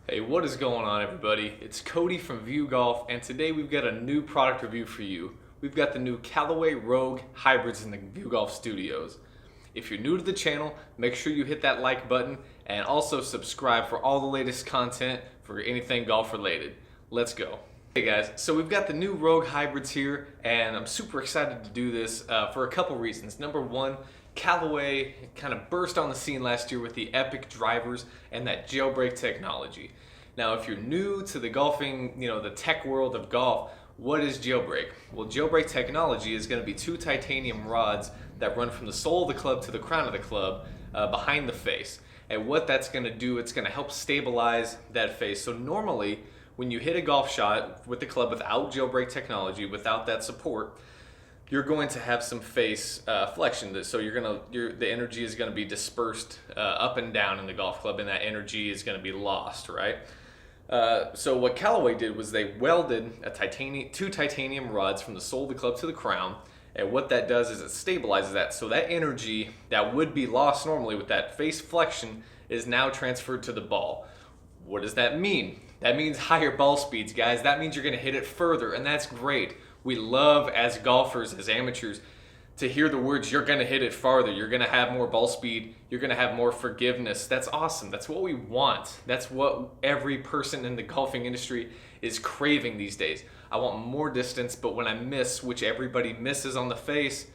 Hey, what is going on, everybody? It's Cody from View Golf, and today we've got a new product review for you. We've got the new Callaway Rogue Hybrids in the View Golf studios. If you're new to the channel, make sure you hit that like button and also subscribe for all the latest content for anything golf related. Let's go. Hey guys, so we've got the new Rogue Hybrids here, and I'm super excited to do this for a couple reasons. Number one, Callaway kind of burst on the scene last year with the epic drivers and that jailbreak technology. Now, if you're new to the golfing, the tech world of golf, what is jailbreak? Well, jailbreak technology is going to be two titanium rods that run from the sole of the club to the crown of the club behind the face. And what that's going to do, it's going to help stabilize that face. So normally, when you hit a golf shot with the club without jailbreak technology, without that support, you're going to have some face flexion. So the energy is going to be dispersed up and down in the golf club, and that energy is going to be lost, right? So what Callaway did was they welded two titanium rods from the sole of the club to the crown, and what that does is it stabilizes that. So that energy that would be lost normally with that face flexion is now transferred to the ball. What does that mean? That means higher ball speeds, guys. That means you're going to hit it further, and that's great. We love, as golfers, as amateurs, to hear the words, you're going to hit it farther, you're going to have more ball speed, you're going to have more forgiveness. That's awesome. That's what we want. That's what every person in the golfing industry is craving these days. I want more distance, but when I miss, which everybody misses on the face,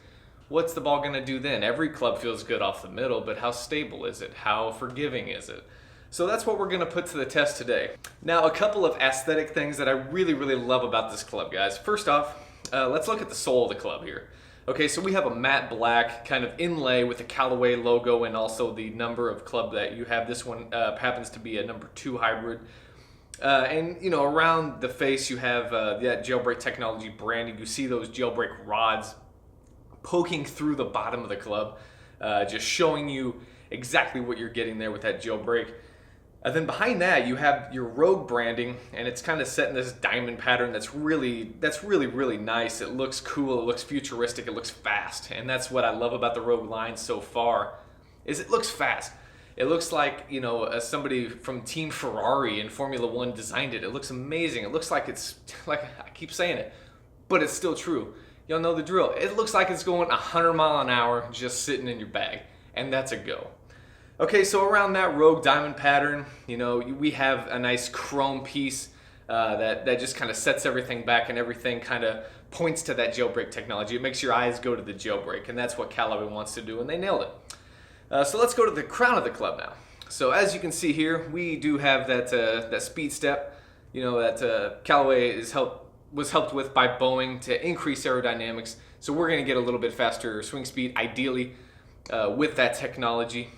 what's the ball going to do then? Every club feels good off the middle, but how stable is it? How forgiving is it? So that's what we're going to put to the test today. Now, a couple of aesthetic things that I really love about this club, guys. First off, let's look at the sole of the club here. Okay, so we have a matte black kind of inlay with the Callaway logo and also the number of club that you have. This one happens to be a number 2 hybrid. And around the face you have that jailbreak technology branding. You see those jailbreak rods poking through the bottom of the club, just showing you exactly what you're getting there with that jailbreak. And then behind that, you have your Rogue branding, and it's kind of set in this diamond pattern that's really nice. It looks cool, it looks futuristic, it looks fast. And that's what I love about the Rogue line so far, is it looks fast. It looks like, somebody from Team Ferrari in Formula One designed it. It looks amazing. It looks like it's, like I keep saying it, but it's still true. Y'all know the drill. It looks like it's going 100 miles an hour just sitting in your bag, and that's a go. Okay, so around that Rogue diamond pattern, we have a nice chrome piece that just kind of sets everything back, and everything kind of points to that jailbreak technology. It makes your eyes go to the jailbreak, and that's what Callaway wants to do, and they nailed it. So let's go to the crown of the club now. So as you can see here, we do have that speed step, that Callaway was helped with by Boeing to increase aerodynamics. So we're going to get a little bit faster swing speed, ideally, with that technology.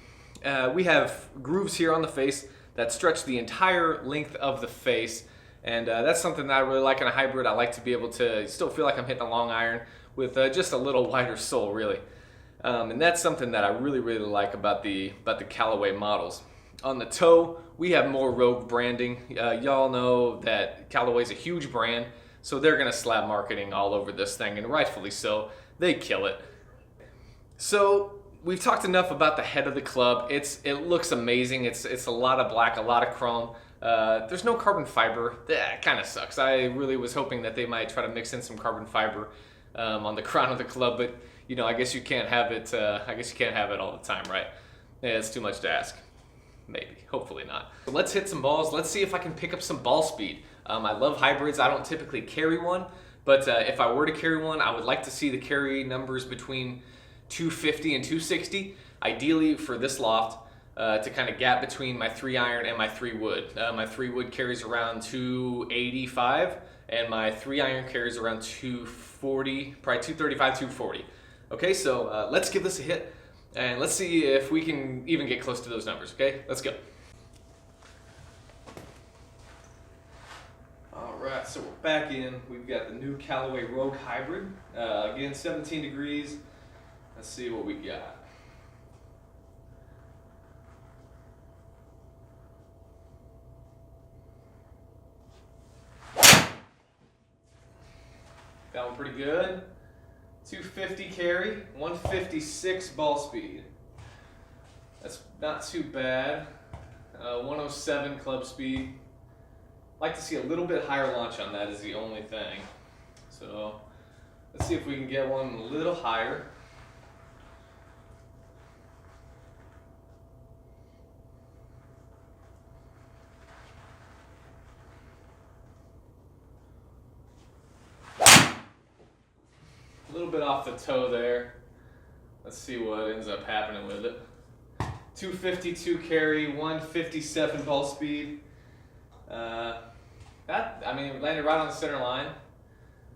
We have grooves here on the face that stretch the entire length of the face, and that's something that I really like in a hybrid. I like to be able to still feel like I'm hitting a long iron with just a little wider sole, really. And that's something that I really like about the Callaway models. On the toe, we have more Rogue branding. Y'all know that Callaway's a huge brand, so they're going to slap marketing all over this thing, and rightfully so. They kill it. So we've talked enough about the head of the club. It looks amazing. It's a lot of black, a lot of chrome. There's no carbon fiber. That kind of sucks. I really was hoping that they might try to mix in some carbon fiber on the crown of the club, but I guess you can't have it. I guess you can't have it all the time, right? Yeah, it's too much to ask. Maybe, hopefully not. So let's hit some balls. Let's see if I can pick up some ball speed. I love hybrids. I don't typically carry one, but if I were to carry one, I would like to see the carry numbers between 250 and 260, ideally for this loft, to kind of gap between my 3-iron and my 3-wood. My 3-wood carries around 285, and my 3-iron carries around 240, probably 235, 240. Okay, so let's give this a hit, and let's see if we can even get close to those numbers, okay? Let's go. Alright, so we're back in. We've got the new Callaway Rogue Hybrid. Again, 17 degrees. Let's see what we got. That one pretty good. 250 carry, 156 ball speed. That's not too bad. 107 club speed. Like to see a little bit higher launch on that is the only thing. So let's see if we can get one a little higher. A little bit off the toe there. Let's see what ends up happening with it. 252 carry, 157 ball speed. Landed right on the center line.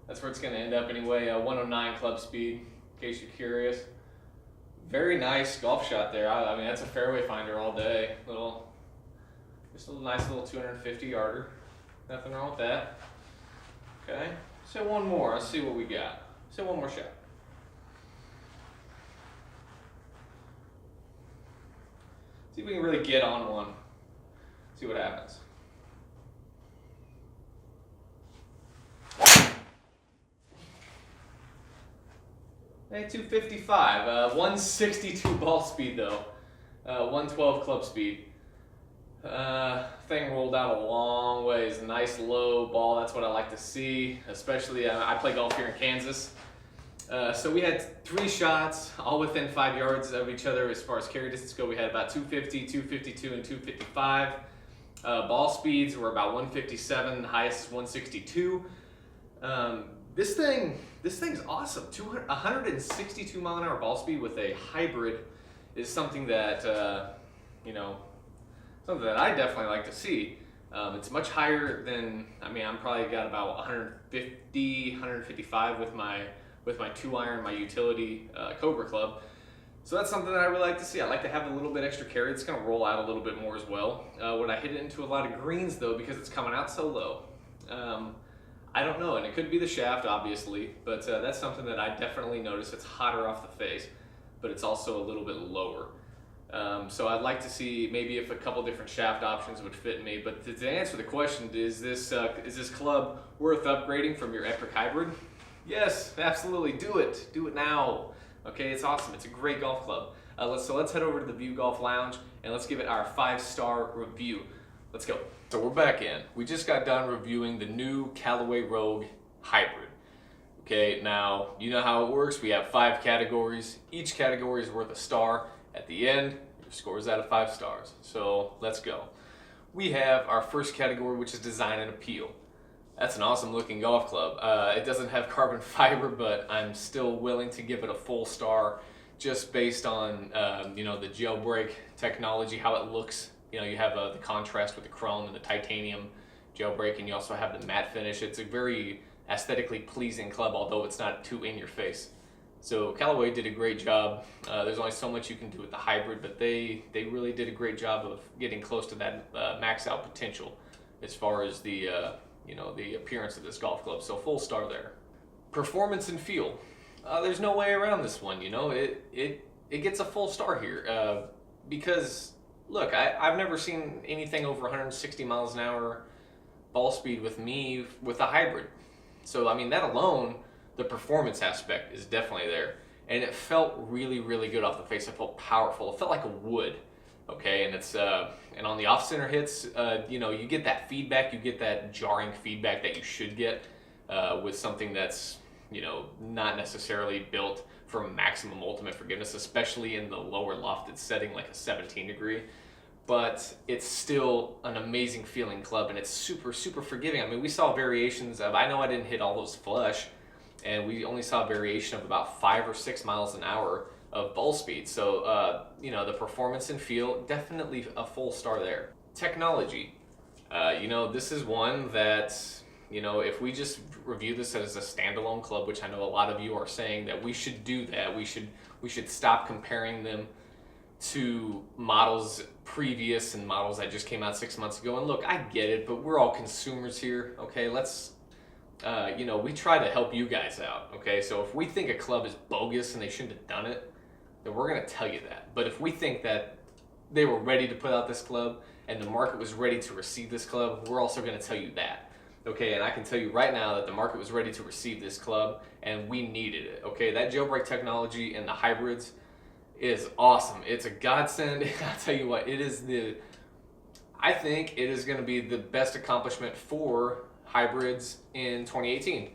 That's where it's going to end up anyway. 109 club speed, in case you're curious. Very nice golf shot there. I mean, that's a fairway finder all day. Just a nice little 250 yarder. Nothing wrong with that. Okay, so one more. Let's see what we got. So one more shot. See if we can really get on one. See what happens. Hey, 255, 162 ball speed though, 112 club speed. Thing rolled out a long ways. Nice low ball. That's what I like to see. Especially, I play golf here in Kansas. So we had 3 shots, all within 5 yards of each other as far as carry distance go. We had about 250, 252, and 255. Ball speeds were about 157. The highest is 162. This thing's awesome. 162 mile an hour ball speed with a hybrid is something that something that I definitely like to see. It's much higher than, I'm probably got about 150, 155 with my 2-iron, my utility Cobra club. So that's something that I really like to see. I like to have a little bit extra carry. It's going to roll out a little bit more as well. When I hit it into a lot of greens though, because it's coming out so low, I don't know, and it could be the shaft obviously, but that's something that I definitely notice. It's hotter off the face, but it's also a little bit lower. So I'd like to see maybe if a couple different shaft options would fit me. But to answer the question, is this club worth upgrading from your Epic Hybrid? Yes, absolutely. Do it. Do it now. Okay, it's awesome. It's a great golf club. Let's head over to the View Golf Lounge and let's give it our 5-star review. Let's go. So we're back in. We just got done reviewing the new Callaway Rogue Hybrid. Okay, now you know how it works. We have 5 categories. Each category is worth a star. At the end, your score is out of 5 stars. So let's go. We have our first category, which is design and appeal. That's an awesome looking golf club. It doesn't have carbon fiber, but I'm still willing to give it a full star just based on the jailbreak technology, how it looks. You have the contrast with the chrome and the titanium jailbreak, and you also have the matte finish. It's a very aesthetically pleasing club, although it's not too in your face. So Callaway did a great job. There's only so much you can do with the hybrid, but they really did a great job of getting close to that max out potential as far as the appearance of this golf club. So full star there. Performance and feel. There's no way around this one. It gets a full star here because look, I've never seen anything over 160 miles an hour ball speed with a hybrid. So that alone, the performance aspect is definitely there, and it felt really, really good off the face. It felt powerful. It felt like a wood. Okay, and it's and on the off-center hits, you get that feedback. You get that jarring feedback that you should get with something that's not necessarily built for maximum ultimate forgiveness, especially in the lower lofted setting like a 17 degree. But it's still an amazing feeling club, and it's super, super forgiving. We saw variations of, I know I didn't hit all those flush, and we only saw a variation of about 5 or 6 miles an hour of ball speed. So, the performance and feel, definitely a full star there. Technology. This is one that, if we just review this as a standalone club, which I know a lot of you are saying that we should do that, we should stop comparing them to models previous and models that just came out 6 months ago. And look, I get it, but we're all consumers here. Okay, let's we try to help you guys out. Okay, so if we think a club is bogus and they shouldn't have done it, then we're going to tell you that. But if we think that they were ready to put out this club and the market was ready to receive this club, we're also going to tell you that. Okay, and I can tell you right now that the market was ready to receive this club and we needed it. Okay, that jailbreak technology and the hybrids is awesome. It's a godsend. I'll tell you what, it is I think it is going to be the best accomplishment for hybrids in 2018.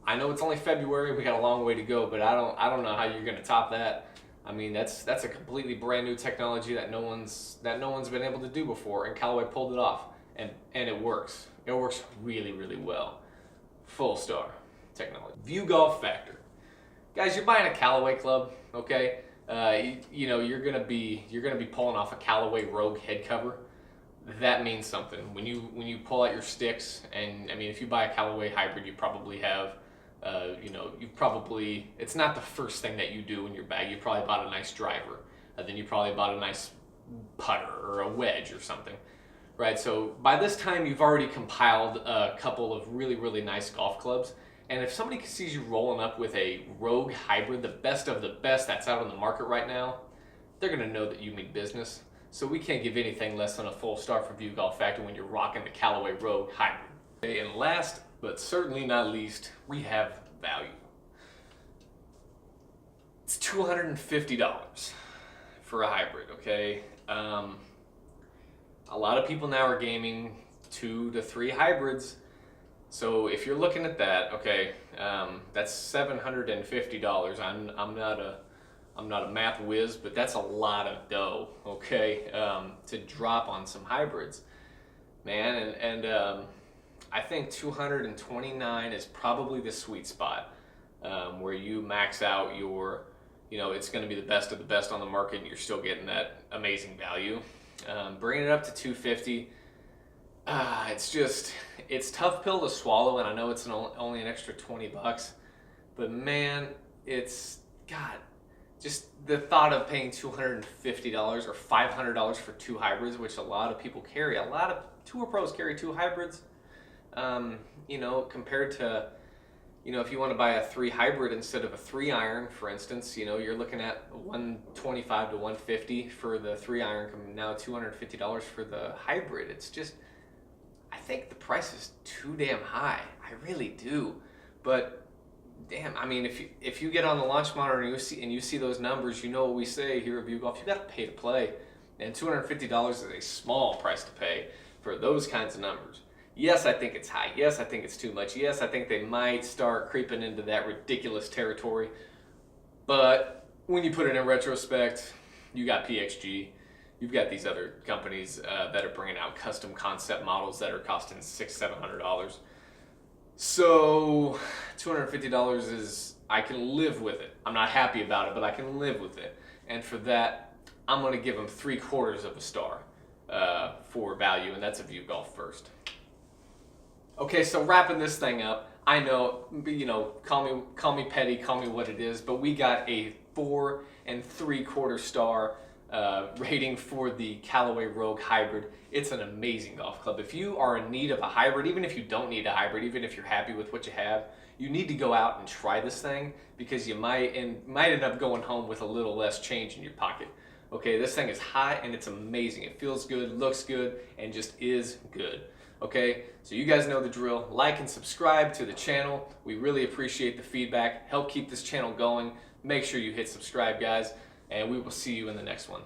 I know it's only February, we got a long way to go, but I don't know how you're going to top that. I mean, that's a completely brand new technology that no one's been able to do before, and Callaway pulled it off, and it works. It works really, really well. Full star technology. View Golf Factor. Guys, you're buying a Callaway club, okay? You know, you're gonna be pulling off a Callaway Rogue head cover. That means something. When you pull out your sticks, and I mean, if you buy a Callaway hybrid, you probably have, you know, it's not the first thing that you do in your bag. You probably bought a nice driver, then you probably bought a nice putter or a wedge or something, right? So by this time, you've already compiled a couple of really, really nice golf clubs. And if somebody sees you rolling up with a Rogue hybrid, the best of the best that's out on the market right now, they're gonna know that you mean business. So we can't give anything less than a full star for View Golf Factor when you're rocking the Callaway Rogue hybrid. Okay, and last, but certainly not least, we have value. It's $250 for a hybrid, okay? A lot of people now are gaming 2 to 3 hybrids. So if you're looking at that, okay, that's $750. I'm not a math whiz, but that's a lot of dough, okay, to drop on some hybrids, man. And I think 229 is probably the sweet spot, where you max out your, you know, it's going to be the best of the best on the market, and you're still getting that amazing value. Bringing it up to 250. It's tough pill to swallow, and I know it's only an extra $20, but man, God, just the thought of paying $250 or $500 for 2 hybrids, which a lot of people carry. A lot of tour pros carry 2 hybrids. You know, compared to, you know, if you want to buy a 3 hybrid instead of a 3 iron, for instance, you know, you're looking at $125 to $150 for the 3 iron, now $250 for the hybrid. It's just, I think the price is too damn high. I really do. But damn, I mean, if you get on the launch monitor and you see those numbers, you know what we say here at View Golf, you got to pay to play. And $250 is a small price to pay for those kinds of numbers. Yes, I think it's high. Yes, I think it's too much. Yes, I think they might start creeping into that ridiculous territory. But when you put it in retrospect, you got PXG. You've got these other companies that are bringing out custom concept models that are costing $600-700. So $250 is, I can live with it. I'm not happy about it, but I can live with it. And for that, I'm going to give them 3/4 of a star for value, and that's a View Golf first. Okay, so wrapping this thing up, I know, you know, call me petty, call me what it is, but we got a 4 3/4 star rating for the Callaway Rogue hybrid. It's an amazing golf club. If you are in need of a hybrid, even if you don't need a hybrid, even if you're happy with what you have, you need to go out and try this thing, because you might end up going home with a little less change in your pocket. Okay, this thing is hot and it's amazing. It feels good, looks good, and just is good. Okay, so you guys know the drill. Like and subscribe to the channel. We really appreciate the feedback. Help keep this channel going. Make sure you hit subscribe, guys, and we will see you in the next one.